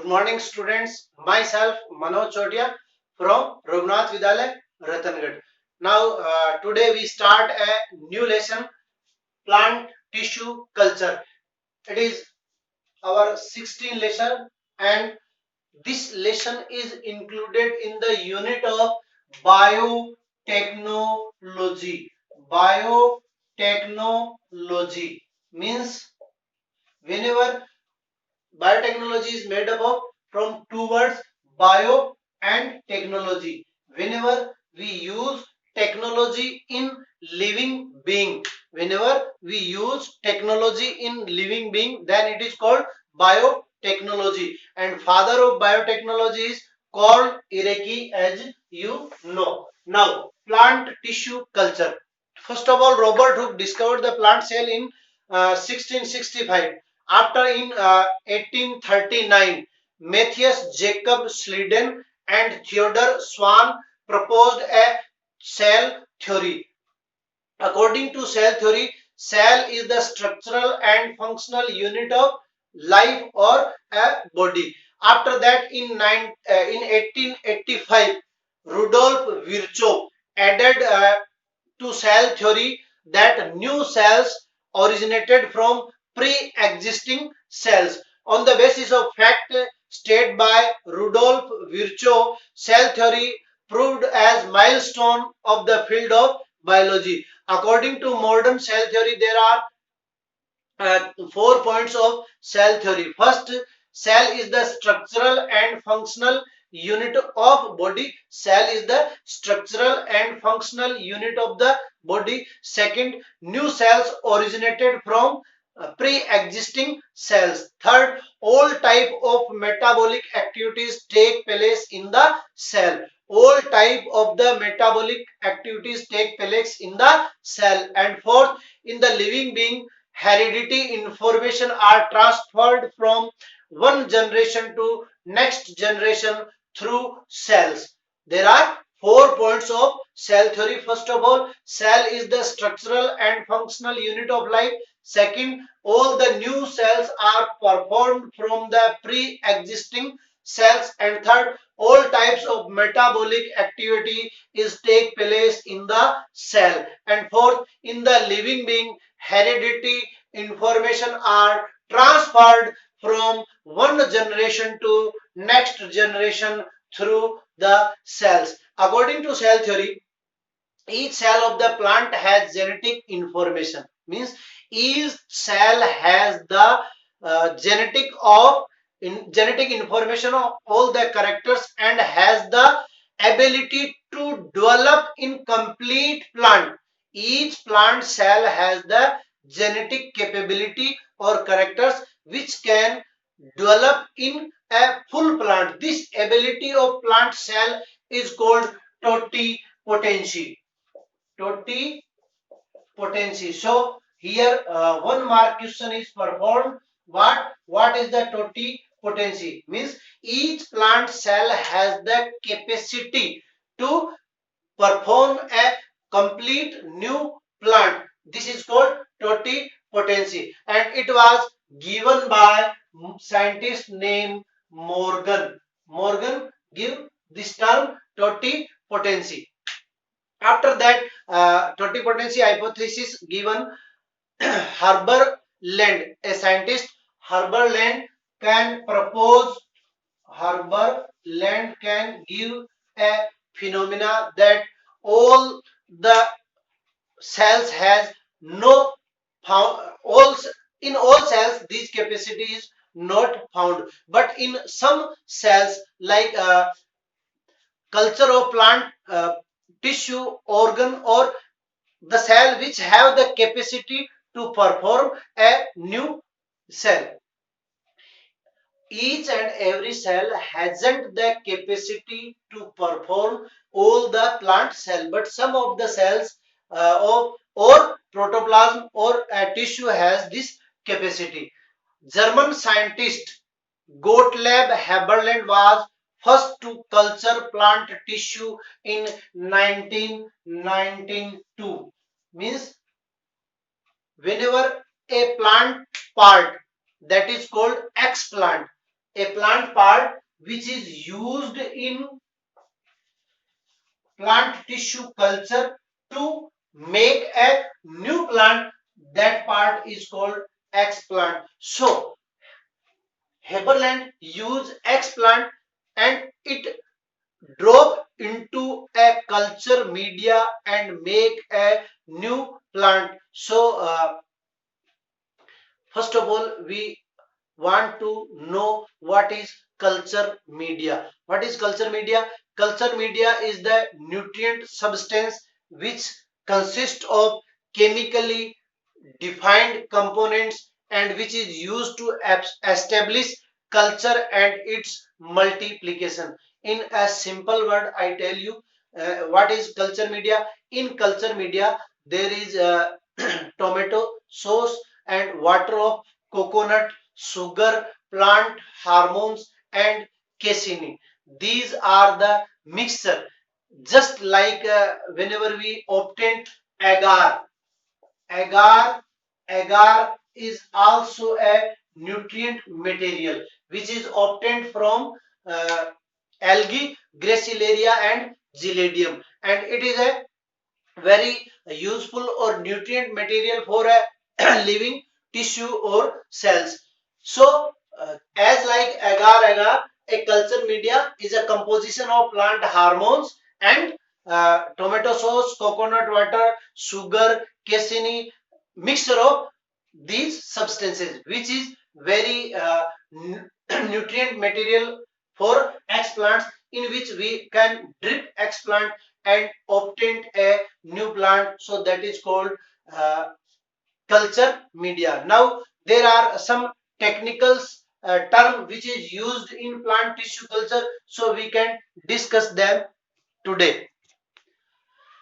Good morning, students. Myself, Manoj Chotia from Raghunath Vidyalaya, Ratangad. Now, today we start a new lesson, plant tissue culture. It is our 16th lesson, and this lesson is included in the unit of biotechnology. Biotechnology means whenever biotechnology is made up of from two words, bio and technology. Whenever we use technology in living being, whenever we use technology in living being, then it is called biotechnology. And father of biotechnology is called Ireki, as you know. Now, plant tissue culture. First of all, Robert Hooke discovered the plant cell in 1665. After in 1839, Matthias Jacob Sleden and Theodor Swan proposed a cell theory. According to cell theory, cell is the structural and functional unit of life or a body. After that, in 1885, Rudolf Virchow added to cell theory that new cells originated from pre-existing cells. On the basis of fact stated by Rudolf Virchow, cell theory proved as milestone of the field of biology. According to modern cell theory, there are 4 points of cell theory. First, cell is the structural and functional unit of body. Cell is the structural and functional unit of the body. Second, new cells originated from pre-existing cells. Third, all type of metabolic activities take place in the cell. All type of the metabolic activities take place in the cell. And fourth, in the living being, heredity information are transferred from one generation to next generation through cells. There are 4 points of cell theory. First of all, cell is the structural and functional unit of life. Second, all the new cells are performed from the pre-existing cells. And third, all types of metabolic activity is take place in the cell. And fourth, in the living being, heredity information are transferred from one generation to next generation through the cells. According to cell theory, each cell of the plant has genetic information. Means each cell has the genetic information of all the characters and has the ability to develop in complete plant. Each plant cell has the genetic capability or characters which can develop in a full plant. This ability of plant cell is called totipotency. Totipotency. So here one mark question is performed. What is the totipotency? Means each plant cell has the capacity to perform a complete new plant. This is called totipotency, and it was given by scientist named Morgan. Morgan give this term totipotency. After that, totipotency hypothesis given Herbert Land, a scientist. Herbert Land can propose. Herbert Land can give a phenomena that all the cells has no found. In all cells, this capacity is not found. But in some cells, like culture of plant tissue organ or the cell which have the capacity to perform a new cell, each and every cell hasn't the capacity to perform all the plant cell, but some of the cells or protoplasm or tissue has this capacity. German scientist Gottlieb Haberland was first to culture plant tissue in 1992. Means whenever a plant part, that is called explant, a plant part which is used in plant tissue culture to make a new plant. That part is called explant. So Haberland used explant and it drop into a culture media and make a new plant. So first of all, we want to know what is culture media. What is culture media? Culture media is the nutrient substance which consists of chemically defined components and which is used to establish culture and its multiplication. In a simple word, I tell you what is culture media. In culture media, there is tomato sauce and water of coconut, sugar, plant hormones, and casein. These are the mixture. Just like whenever we obtain agar, agar agar is also a nutrient material which is obtained from uh, algae, gracilaria, and gelidium, and it is a very useful or nutrient material for a living tissue or cells. So as like agar, a culture media is a composition of plant hormones and tomato sauce, coconut water, sugar, casein, mixture of these substances which is very nutrient material for explants, in which we can drip explant and obtain a new plant. So that is called uh, culture media. Now there are some technical term which is used in plant tissue culture, so we can discuss them today.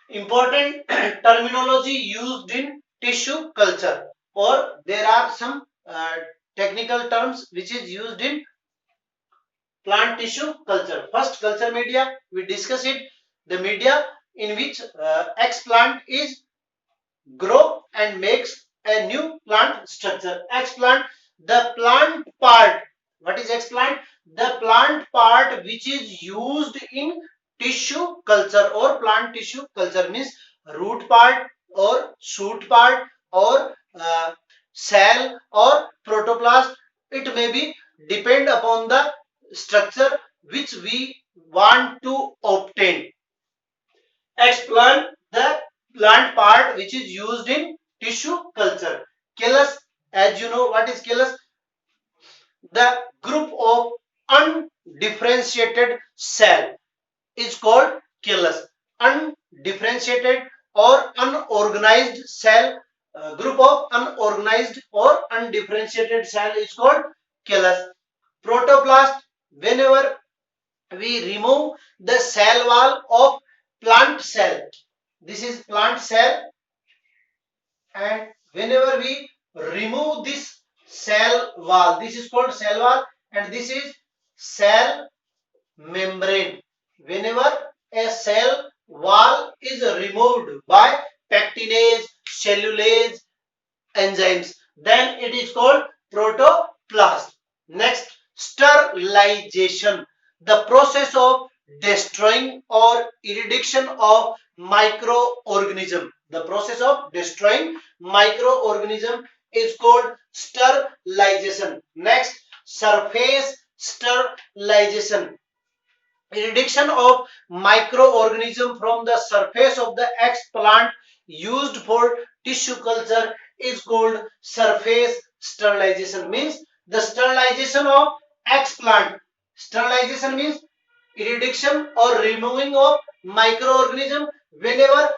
Important terminology used in tissue culture, or there are some technical terms which is used in plant tissue culture. First, culture media, we discuss it, the media in which explant is grow and makes a new plant structure. Explant, the plant part. What is explant? The plant part which is used in tissue culture or plant tissue culture, means root part or shoot part or cell or protoplast. It may be depend upon the structure which we want to obtain. Explant, the plant part which is used in tissue culture. Callus, as you know, what is callus? The group of undifferentiated cell is called callus. Undifferentiated or unorganized cell, group of unorganized or undifferentiated cell is called callus. Protoplast, whenever we remove the cell wall of plant cell, this is plant cell, and whenever we remove this cell wall, this is called cell wall, and this is cell membrane. Whenever a cell wall is removed by pectinase, cellulase, enzymes, then it is called protoplast. Next, sterilization, the process of destroying or eradication of microorganism. The process of destroying microorganism is called sterilization. Next, surface sterilization, eradication of microorganism from the surface of the explant used for tissue culture is called surface sterilization. Means the sterilization of explant. Sterilization means eradication or removing of microorganism. Whenever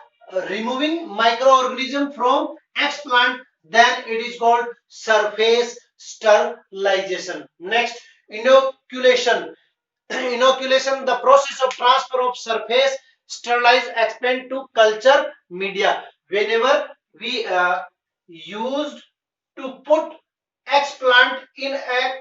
removing microorganism from explant, then it is called surface sterilization. Next, inoculation. Inoculation, the process of transfer of surface sterilized expand to culture media. Whenever we used to put explant in a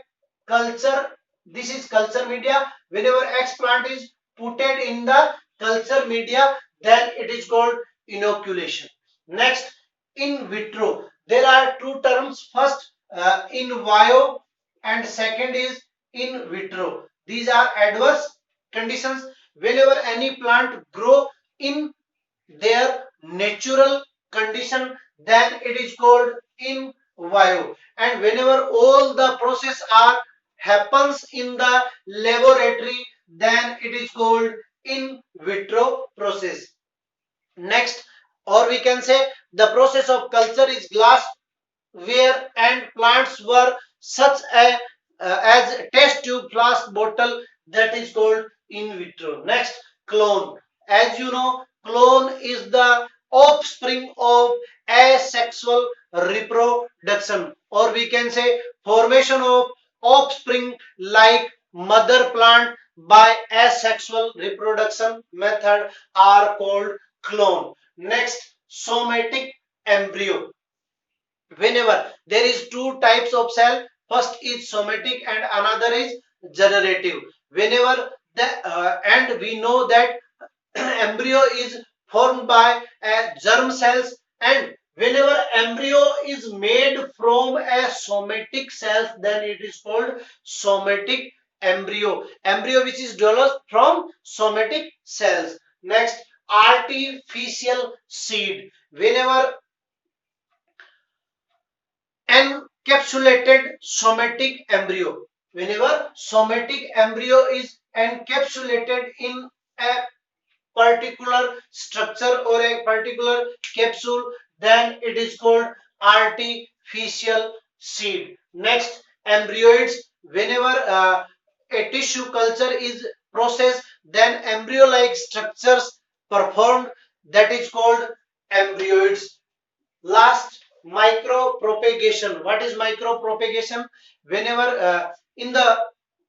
culture, this is culture media. Whenever explant is put in the culture media, then it is called inoculation. Next, in vitro, there are two terms. First, in vivo, and second is in vitro. These are adverse conditions. Whenever any plant grow in their natural condition, then it is called in vivo. And whenever all the process are happens in the laboratory, then it is called in vitro process. Next, or we can say the process of culture is glass where and plants were such as test tube, flask, bottle, that is called in vitro. Next, clone. As you know, clone is the offspring of asexual reproduction, or we can say formation of offspring like mother plant by asexual reproduction method are called clone. Next, somatic embryo. Whenever there is two types of cell, first is somatic and another is generative. Whenever the and we know that embryo is formed by germ cells, and whenever embryo is made from a somatic cells, then it is called somatic embryo which is developed from somatic cells. Next, artificial seed. Whenever encapsulated somatic embryo, whenever somatic embryo is encapsulated in a particular structure or a particular capsule, then it is called artificial seed. Next, embryoids. Whenever a tissue culture is processed, then embryo like structures performed, that is called embryoids. Last, micro propagation. What is micro propagation? Whenever in the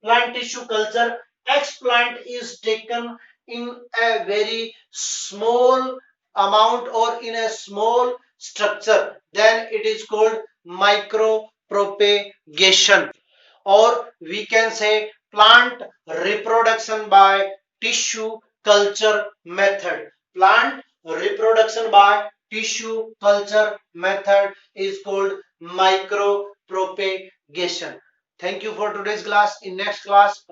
plant tissue culture, explant is taken in a very small amount or in a small structure, then it is called micro propagation. Or we can say plant reproduction by tissue culture method. Plant reproduction by tissue culture method is called micropropagation. Thank you for today's class. In next class,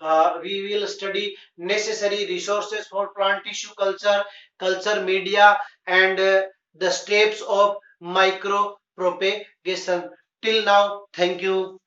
we will study necessary resources for plant tissue culture, culture media, and the steps of micropropagation. Till now, thank you.